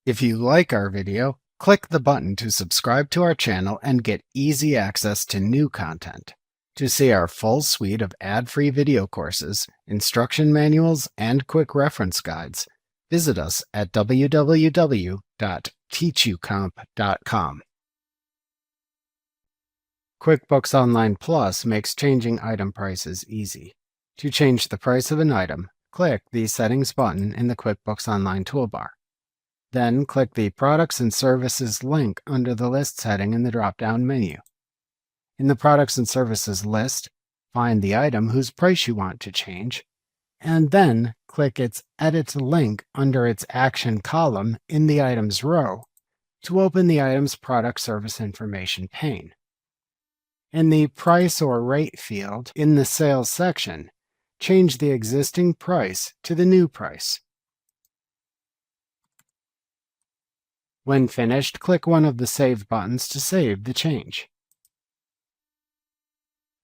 If you like our video, click the button to subscribe to our channel and get easy access to new content. To see our full suite of ad-free video courses, instruction manuals, and quick reference guides, visit us at www.teachucomp.com. QuickBooks Online Plus makes changing item prices easy. To change the price of an item, click the Settings button in the QuickBooks Online toolbar. Then click the Products and Services link under the Lists heading in the drop-down menu. In the Products and Services list, find the item whose price you want to change, and then click its Edit link under its Action column in the Items row to open the item's Product Service Information pane. In the Price or Rate field in the Sales section, change the existing price to the new price. When finished, click one of the Save buttons to save the change.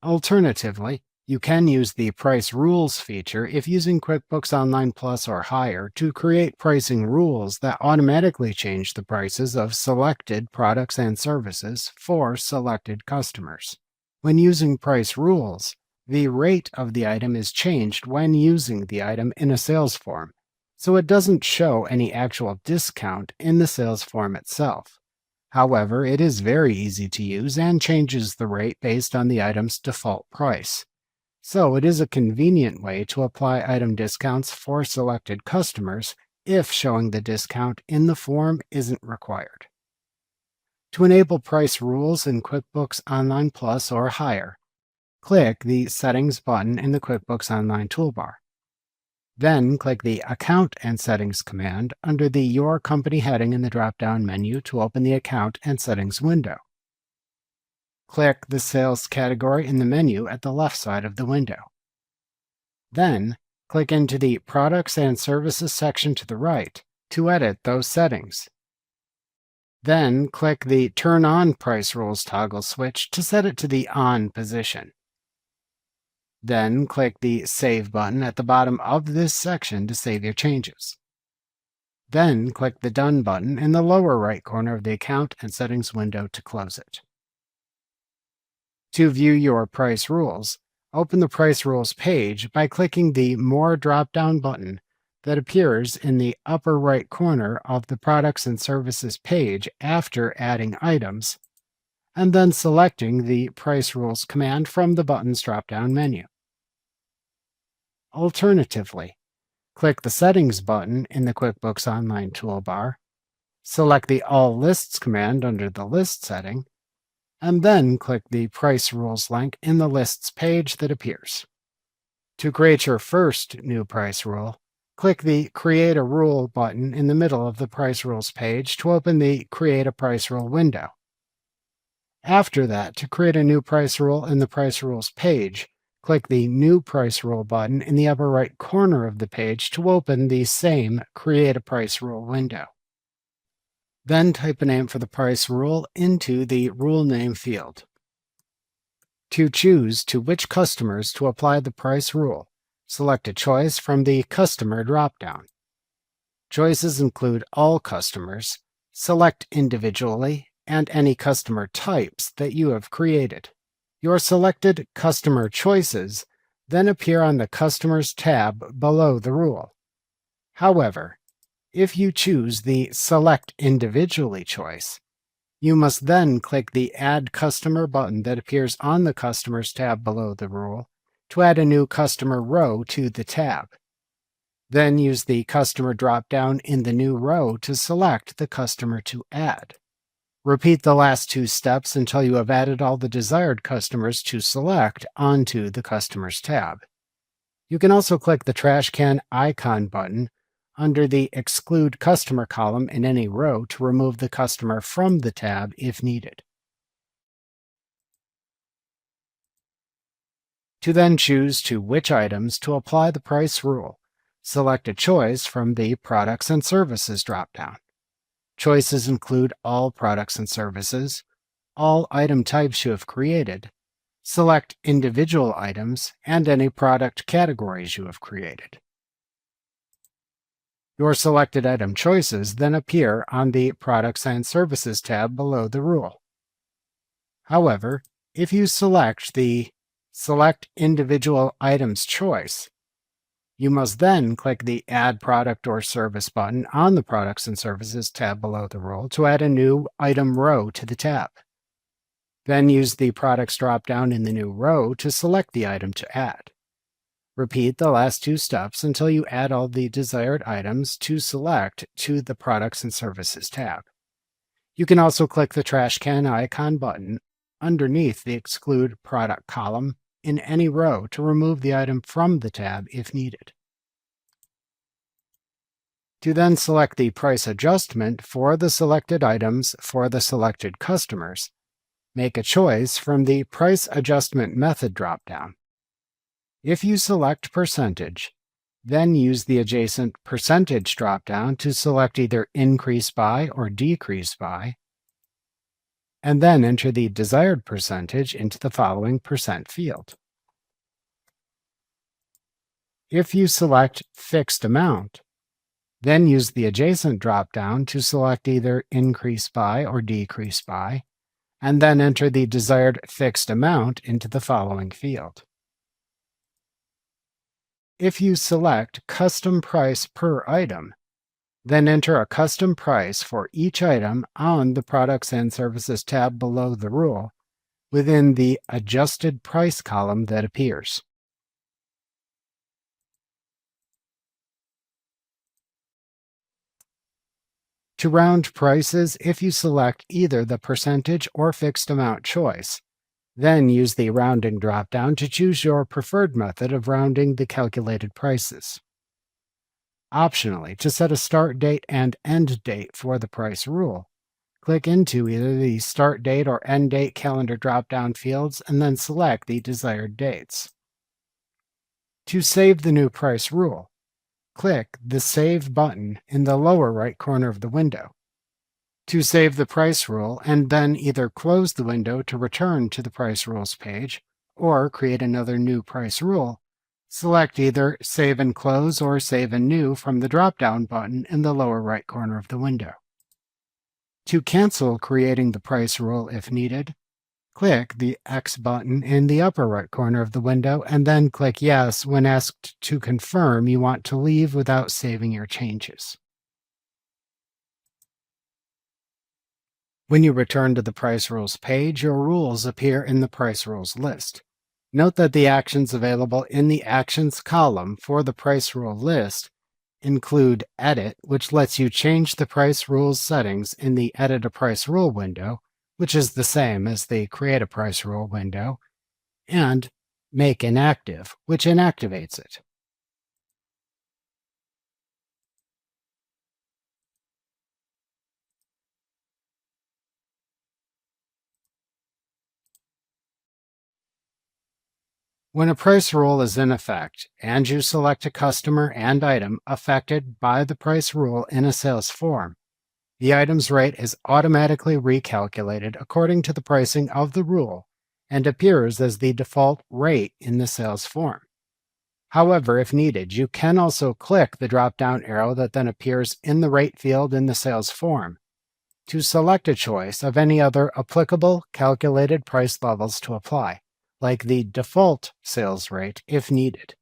Alternatively, you can use the Price Rules feature if using QuickBooks Online Plus or higher to create pricing rules that automatically change the prices of selected products and services for selected customers. When using Price Rules, the rate of the item is changed when using the item in a sales form, so it doesn't show any actual discount in the sales form itself. However, it is very easy to use and changes the rate based on the item's default price. So it is a convenient way to apply item discounts for selected customers if showing the discount in the form isn't required. To enable price rules in QuickBooks Online Plus or higher, click the Settings button in the QuickBooks Online toolbar. Then click the Account and Settings command under the Your Company heading in the drop-down menu to open the Account and Settings window. Click the Sales category in the menu at the left side of the window. Then, click into the Products and Services section to the right to edit those settings. Then, click the Turn On Price Rules toggle switch to set it to the On position. Then click the Save button at the bottom of this section to save your changes. Then click the Done button in the lower right corner of the Account and Settings window to close it. To view your price rules, open the Price Rules page by clicking the More drop-down button that appears in the upper right corner of the Products and Services page after adding items, and then selecting the Price Rules command from the button's drop-down menu. Alternatively, click the Settings button in the QuickBooks Online toolbar, select the All Lists command under the List setting, and then click the Price Rules link in the Lists page that appears. To create your first new price rule, click the Create a Rule button in the middle of the Price Rules page to open the Create a Price Rule window. After that, to create a new price rule in the Price Rules page, click the New Price Rule button in the upper right corner of the page to open the same Create a Price Rule window. Then type a name for the price rule into the Rule Name field. To choose to which customers to apply the price rule, select a choice from the Customer dropdown. Choices include all customers, select individually, and any customer types that you have created. Your selected customer choices then appear on the Customers tab below the rule. However, if you choose the Select Individually choice, you must then click the Add Customer button that appears on the Customers tab below the rule to add a new customer row to the tab. Then use the Customer drop-down in the new row to select the customer to add. Repeat the last two steps until you have added all the desired customers to select onto the Customers tab. You can also click the Trash Can icon button under the Exclude Customer column in any row to remove the customer from the tab if needed. To then choose to which items to apply the price rule, select a choice from the Products and Services dropdown. Choices include all products and services, all item types you have created, select individual items, and any product categories you have created. Your selected item choices then appear on the Products and Services tab below the rule. However, if you select the Select Individual Items choice, you must then click the Add Product or Service button on the Products and Services tab below the rule to add a new item row to the tab. Then use the Products drop-down in the new row to select the item to add. Repeat the last two steps until you add all the desired items to select to the Products and Services tab. You can also click the trash can icon button underneath the Exclude Product column in any row to remove the item from the tab if needed. To then select the price adjustment for the selected items for the selected customers, make a choice from the Price Adjustment Method dropdown. If you select percentage, then use the adjacent percentage dropdown to select either increase by or decrease by, and then enter the desired percentage into the following percent field. If you select fixed amount, then use the adjacent dropdown to select either increase by or decrease by, and then enter the desired fixed amount into the following field. If you select Custom Price per item, then enter a custom price for each item on the Products and Services tab below the rule within the Adjusted Price column that appears. To round prices, if you select either the percentage or fixed amount choice, then use the Rounding dropdown to choose your preferred method of rounding the calculated prices. Optionally, to set a start date and end date for the price rule, click into either the Start Date or End Date calendar dropdown fields and then select the desired dates. To save the new price rule, click the Save button in the lower right corner of the window. To save the price rule and then either close the window to return to the price rules page or create another new price rule, select either Save and Close or Save and New from the drop-down button in the lower right corner of the window. To cancel creating the price rule if needed, click the X button in the upper right corner of the window and then click Yes when asked to confirm you want to leave without saving your changes. When you return to the Price Rules page, your rules appear in the Price Rules list. Note that the actions available in the Actions column for the Price Rule list include Edit, which lets you change the Price Rules settings in the Edit a Price Rule window, which is the same as the Create a Price Rule window, and Make Inactive, which inactivates it. When a price rule is in effect and you select a customer and item affected by the price rule in a sales form, the item's rate is automatically recalculated according to the pricing of the rule and appears as the default rate in the sales form. However, if needed, you can also click the drop-down arrow that then appears in the rate field in the sales form to select a choice of any other applicable calculated price levels to apply, like the default sales rate if needed.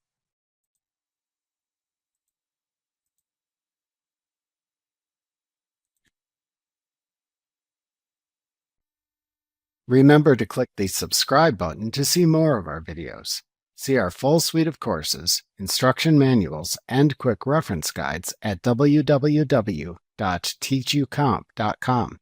Remember to click the subscribe button to see more of our videos. See our full suite of courses, instruction manuals, and quick reference guides at www.teachucomp.com.